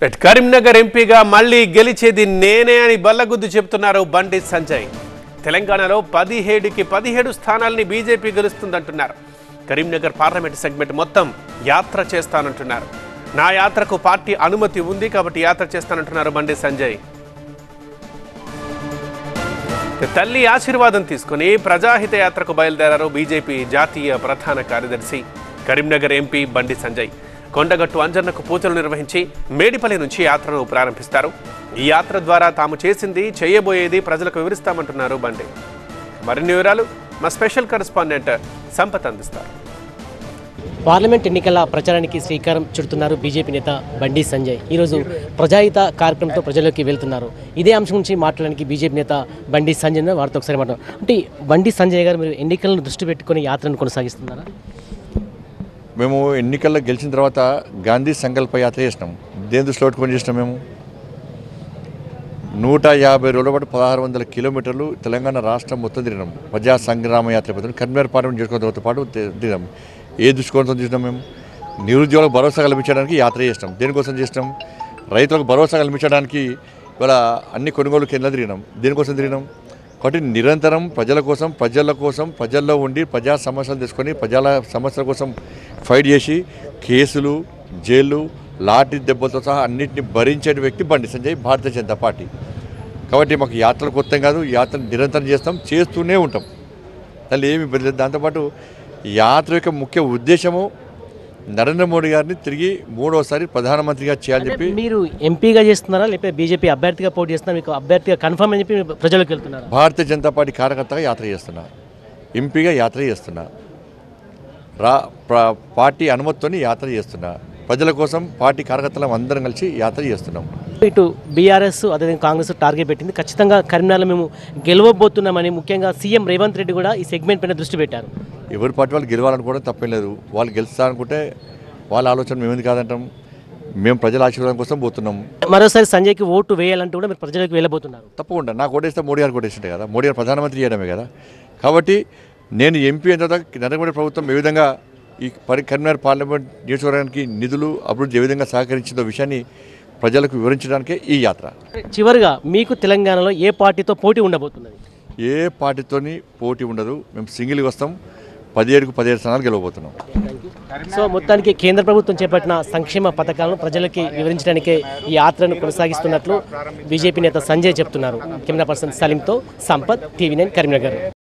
కరీంనగర్ ఎంపీగా మళ్ళీ గెలిచేది నేనే అని బల్లగుద్దు చెప్తున్నారు బండి సంజయ్. తెలంగాణలో 17కి 17 స్థానాల్ని బీజేపీ గెలుస్తుందంటున్నారు. కరీంనగర్ పార్లమెంట్ సెగ్మెంట్ మొత్తం యాత్ర చేస్తానంటున్నారు. నా యాత్రకు పార్టీ అనుమతి ఉంది కాబట్టి యాత్ర చేస్తానంటున్నారు బండి సంజయ్. తల్లి ఆశీర్వాదం తీసుకుని ప్రజాహిత యాత్రకు బయలుదేరారు బీజేపీ జాతీయ ప్రధాన కార్యదర్శి కరీంనగర్ ఎంపీ బండి సంజయ్. కొండగట్టు అంజన్నకు పూజలు నిర్వహించి మేడిపల్లి నుంచి యాత్రను ప్రారంభిస్తారు. ఈ యాత్ర ద్వారా తాము చేసింది చేయబోయేది ప్రజలకు వివరిస్తామంటున్నారు బండి. మరిన్ని వివరాలు మా స్పెషల్ కరెస్పాండెంట్ సంపత్ అందిస్తారు. పార్లమెంట్ ఎన్నికల ప్రచారానికి శ్రీకారం చుడుతున్నారు బీజేపీ నేత బండి సంజయ్. ఈరోజు ప్రజాహిత కార్యక్రమంతో ప్రజల్లోకి వెళ్తున్నారు. ఇదే అంశం గురించి మాట్లాడడానికి బీజేపీ నేత బండి సంజయ్ వారితో ఒకసారి మాట్లాడారు. అంటే బండి సంజయ్ గారు, మీరు ఎన్నికలను దృష్టి పెట్టుకుని యాత్రను కొనసాగిస్తున్నారా? మేము ఎన్నికల్లో గెలిచిన తర్వాత గాంధీ సంకల్ప యాత్ర చేసినాం. దేని దృష్టిలో పెట్టుకొని చేసినాం? మేము 150 రోజుల పాటు 1600 కిలోమీటర్లు తెలంగాణ రాష్ట్రం మొత్తం తిరిగినాం. ప్రజా సంగ్రామ యాత్ర కరీంనగర్ పార్లమెంట్ చేసుకోవడంతో పాటు తిరిగినాం. ఏ దృష్టికోణంతో చేసినాం? మేము నిరుద్యోగులకు భరోసా కల్పించడానికి యాత్ర చేసినాం. దేనికోసం చేసినాం? రైతులకు భరోసా కల్పించడానికి ఇవాళ అన్ని కొనుగోలు కేంద్రాలు తిరిగినాం. దేనికోసం తిరిగినాం? కాబట్టి నిరంతరం ప్రజల కోసం, ప్రజల్లో ఉండి ప్రజా సమస్యలు తీసుకొని ప్రజల సమస్యల కోసం ఫైట్ చేసి కేసులు, జైలు, లాఠీ దెబ్బలతో సహా అన్నింటినీ భరించే వ్యక్తి బండి సంజయ్, భారతీయ జనతా పార్టీ. కాబట్టి మాకు యాత్రలు కొత్త కాదు, యాత్రలు నిరంతరం చేస్తూనే ఉంటాం. దాన్ని ఏమి బదిలేదు. దాంతోపాటు యాత్ర యొక్క ముఖ్య ఉద్దేశము నరేంద్ర మోడీ గారిని తిరిగి 3వసారి ప్రధానమంత్రిగా చేయాలని చెప్పి. మీరు ఎంపీగా చేస్తున్నారా లేకపోతే బీజేపీ అభ్యర్థిగా పోటీ చేస్తున్నారా? మీకు అభ్యర్థిగా కన్ఫర్మ్ అని చెప్పి ప్రజలకు వెళ్తున్నారు. భారతీయ జనతా పార్టీ కార్యకర్తగా యాత్ర చేస్తున్నా, ఎంపీగా యాత్ర చేస్తున్నా, పార్టీ అనుమతితో యాత్ర చేస్తున్నా, ప్రజల కోసం పార్టీ కార్యకర్తలు అందరం కలిసి యాత్ర చేస్తున్నాం. ఇటు బీఆర్ఎస్ అదేవిధంగా కాంగ్రెస్ టార్గెట్ పెట్టింది. ఖచ్చితంగా కరీంనగర్లో మేము గెలవబోతున్నామని ముఖ్యంగా సీఎం రేవంత్ రెడ్డి కూడా ఈ సెగ్మెంట్ పైన దృష్టి పెట్టారు. ఎవరి పార్టీ వాళ్ళు గెలవాలనుకోవడం తప్పేం లేదు. వాళ్ళు గెలుస్తారనుకుంటే వాళ్ళ ఆలోచన మేమేంది కాదంటాం. మేము ప్రజల ఆశీర్వాదం కోసం పోతున్నాం. మరోసారి సంజయ్కి ఓటు వేయాలంటూ కూడా మీరు ప్రజలకు వెళ్ళబోతున్నారు. తప్పకుండా నాకు ఓటేస్తే మోడీ గారు ఓటేస్తుంటే కదా, మోడీ గారు ప్రధానమంత్రి చేయడమే కదా. కాబట్టి నేను ఎంపీ అయిన తర్వాత నరేంద్ర మోడీ ప్రభుత్వం ఏ విధంగా ఈ కరీంనగర్ పార్లమెంట్ నియోజకవర్గానికి నిధులు అభివృద్ధి ఏ విధంగా సహకరించిందో విషయాన్ని ప్రజలకు వివరించడానికే ఈ యాత్ర. చివరిగా మీకు తెలంగాణలో ఏ పార్టీతో పోటీ ఉండబోతున్నది? ఏ పార్టీతోని పోటీ ఉండదు. మేము సింగిల్గా వస్తాం. 17కు 17 స్థానాలు గెలవబోతున్నాం. సో మొత్తానికి కేంద్ర ప్రభుత్వం చేపట్టిన సంక్షేమ పథకాలను ప్రజలకి వివరించడానికే ఈ యాత్రను కొనసాగిస్తున్నట్లు బీజేపీ నేత సంజయ్ చెప్తున్నారు. కెమెరా పర్సన్ సలీంతో సంపత్, TV9 కరీంనగర్.